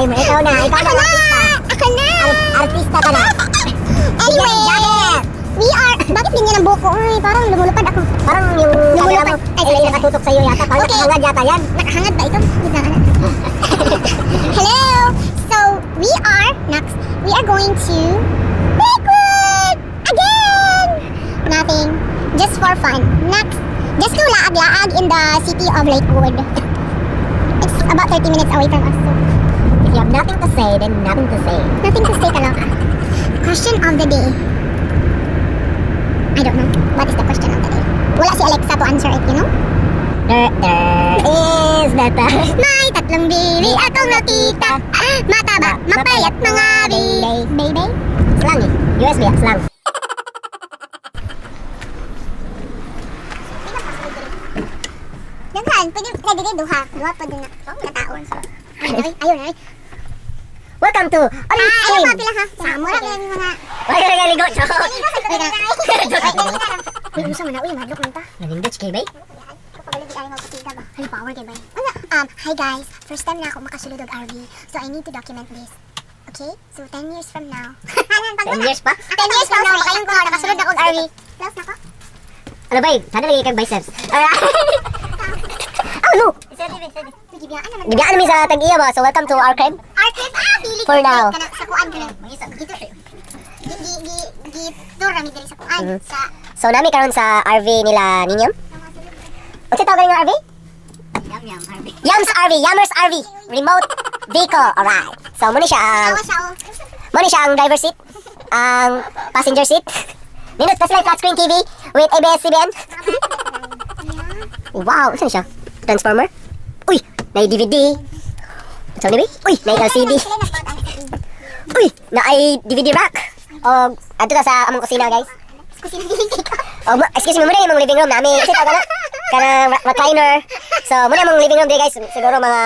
ikaw na ang artista. Ako na! Artista ka na. Anyway, we are... Bakit ganyan ang buko? Ay, parang lumulupad ako. Parang yung camera mo ay nakatutok sa'yo yata. Parang nakahangad yata yan. Nakahangad ba ito? Hello! So, we are going to Lakewood! Again! Nothing. Just for fun. Next. Just to laag-laag in the city of Lakewood. It's about 30 minutes away from us. So. If you have nothing to say, then nothing to say. Nothing to say talaga. Question of the day. I don't know. What is the question of the day? Wala si Alexa to answer it, you know? There is that May tatlong baby akong nakita. Mataba, mapayat mga baby. Slang eh. USB slang. Daghan, pwede din duha. Duha pa din na. Kataon. Ayun. Welcome to Oli Ayun Stream. pa pila ha. Samura lang yung mga... Wala ka nagaligo. Uy, umusa mo na. Uy, madlok lang ta. Nalindot kay bay. Ano power kay bay? Hi guys. First time na ako makasulod og RV. So I need to document this. Okay? So 10 years from now. 10 years pa? 10 years from now, makayong ko nakasulod ako og RV. Plus na ko? Ano ba sana lagi kang biceps. Oh no! Gibiyaan naman. Gibiyaan namin sa tag-iya ba? So welcome to our crib. Arcade? Pili For now. Sa kuan ka na. Dito. Tour rami diri sa kuan. Sa... So nami karon sa RV nila Ninyom. Unsa tawag nga RV? Yam RV. Yams RV, Yammers RV. Remote vehicle. Alright. So muna siya ang ang driver seat, ang passenger seat. Nindot kasi like flat screen TV with ABS-CBN. Wow, saan siya? Transformer? Uy, na DVD. Saan ni ba? Uy, na LCD. Uy, na ay DVD rack. O, ato ta sa among kusina, guys. Kusina dili ko. Oh, excuse me, muna yung living room namin. Kasi tawag na, kanang recliner. So, muna yung living room, guys. Siguro mga...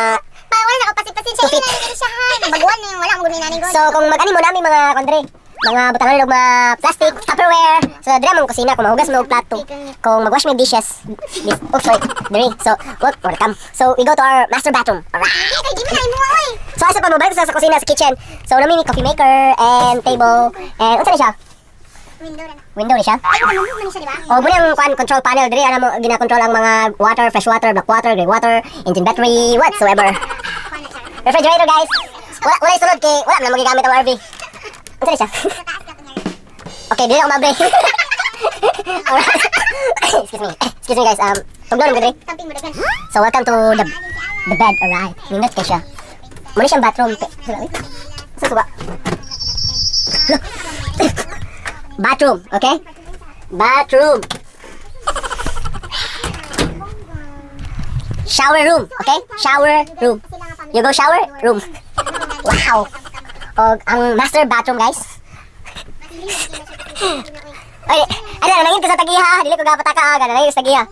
Wala na ako pasip-pasip siya. Hindi na siya ha. Baguan na yung wala akong gumin nanin. So, kung mag-ani mo namin mga kondre, mga butangan ng mga plastic, tupperware. So, dira mong kusina kung mahugas mo plato. Kung mag-wash mo yung dishes. Oh, sorry. Diri. So, welcome. So, we go to our master bathroom. Alright. Hindi mo na mo oy. So, asa pa mo, balik sa kusina, sa kitchen. So, namin may coffee maker and table. And, unsa na siya? Window na. Window ni siya. Ay, ano mo siya, di ba? O, muna yung control panel. Diri, ano mo, gina-control ang mga water, fresh water, black water, grey water, engine battery, whatsoever. Refrigerator, guys. Wala yung sunod kay, wala na magigamit ang RV. Unsa na siya? Okay, dili ako mabre. Alright. Excuse me guys. Tugnaw naman diri. Camping mo dagan. So welcome to the bed. Alright. Nindot kay siya. Muna siyang bathroom. Sa suba. Bathroom, okay? Bathroom. Shower room, okay? Shower room. You go shower room. Wow. O, ang master bathroom, guys. Ay, ano, nangin ko sa tagiha. Dili ko gapataka aga, nangin ko sa tagiha.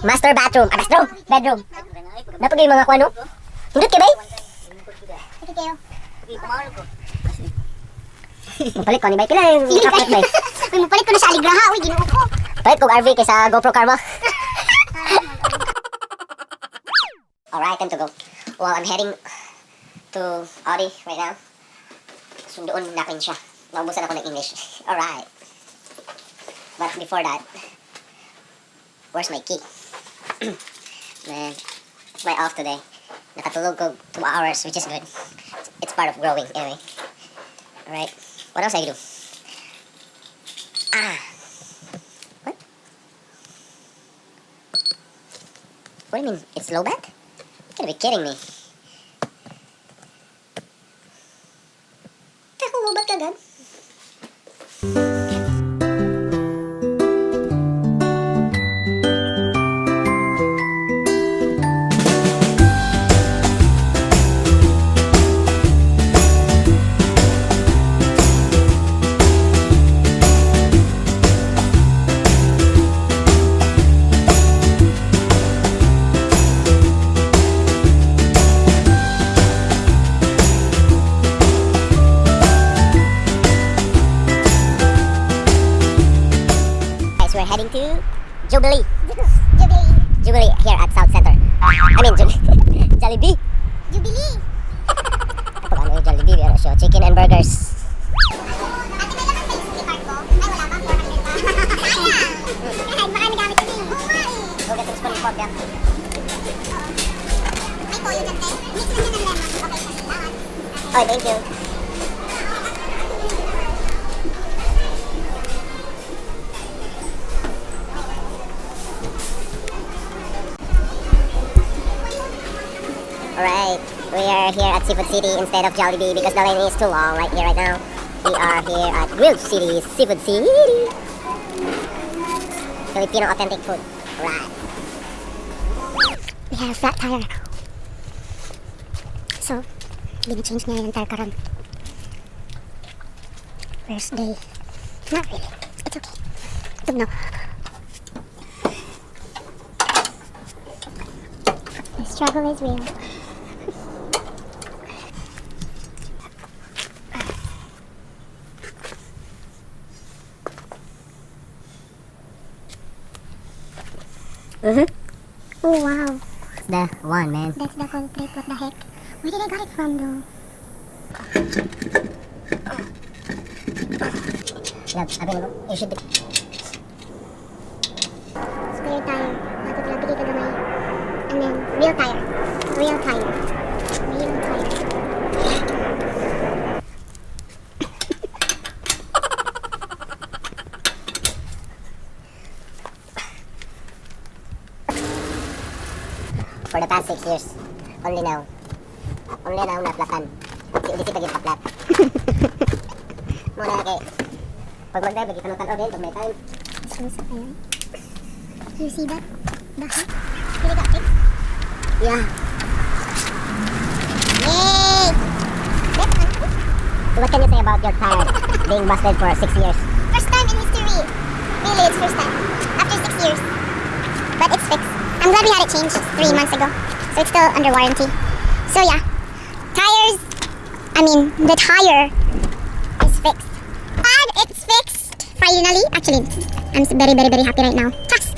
Master bathroom. Bathroom. Bedroom. Napagay mga kuano. Hindot kay bay? Sige kayo. Mapalit ko ni bay. Pila yung kapit bay? Uy, mapalit ko na sa aligraha. Uy, ginoo ko. Palit ko RV kaysa GoPro Karma. Alright, time to go. Well, I'm heading to Ode right now. Sundoon nakin siya. Naubusan ako ng English. Alright. But before that, where's my key? Man, it's my off today. Nakatulog ko 2 hours, which is good. It's part of growing, anyway. Alright. What else I do? What? What do you mean? It's low back? You gotta be kidding me. Low back agad? We're heading to Jubilee here at South Center. I mean, Jollibee. Jubilee. Jollibee, ano siya? Chicken and burgers. Ate, may laman ba yung suki card ko? Ay, wala pa. 400 pa. Sayang! Kahit baka nagamit ko din. Oo nga eh. Go get some spoon and fork, yeah. May toyo dyan, te. Mix lang yan ng lemon. Okay, kasi lahat. Oh, thank you. Alright, we are here at Seafood City instead of Jollibee because the line is too long right here right now. We are here at Grilled City, Seafood City. Filipino authentic food. Right. We have a flat tire. So, change niya yung tire karon. First day. Not really. It's okay. Tugno. The struggle is real. Oh wow. The one, man. That's the culprit. What the heck? Where did I got it from though? Yeah, available. You should be. Spare tire. Dapat lang pili ka gamay. And then, real tire. Real tire. Real tire. For the past 6 years. Only now. Only now naplatan. Si Uli si Pagin paplat. Muna kay. Pag mag-drive, lagi ka nang tanaw din pag may time. So, ayun. You see that? Bakit? Really got fixed? Yeah. Yay! That's fun. So what can you say about your tire being busted for 6 years? First time in history. Really, it's first time. After 6 years. But it's fixed. I'm glad we had it changed 3 months ago. So it's still under warranty. So yeah. The tire is fixed. And it's fixed. Finally. Actually, I'm very, very, very happy right now. Tax.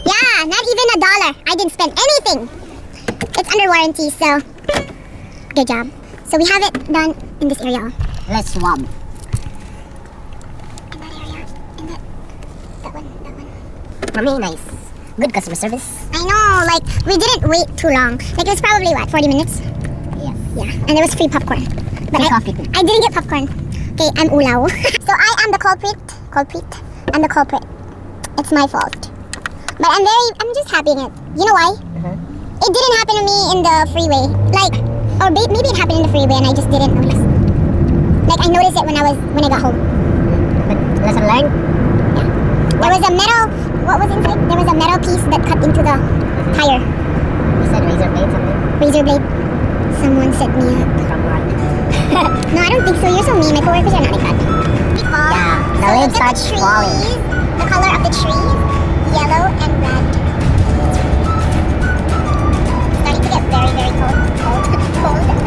Yeah, not even $1. I didn't spend anything. It's under warranty, so good job. So we have it done in this area. Let's swab. In that area. In that one. For me, nice. Good customer service. I know, like, we didn't wait too long. Like, it was probably, 40 minutes? Yes. Yeah, and there was free popcorn. But Free coffee too. I didn't get popcorn. Okay, I'm ulaw. So I am the culprit. I'm the culprit. It's my fault. But I'm just happy in it. You know why? It didn't happen to me in the freeway. Like, or maybe it happened in the freeway and I just didn't notice. Like, I noticed it when I got home. But lesson learned? Yeah. There was a metal, what was inside? There was a metal piece that cut into the tire. You said razor blade something? Razor blade. Someone set me up. From work. No, I don't think so. You're so mean. My coworkers are not like that. Yeah, the lid starts falling. The color of the trees, yellow and red. It's starting to get very, very cold.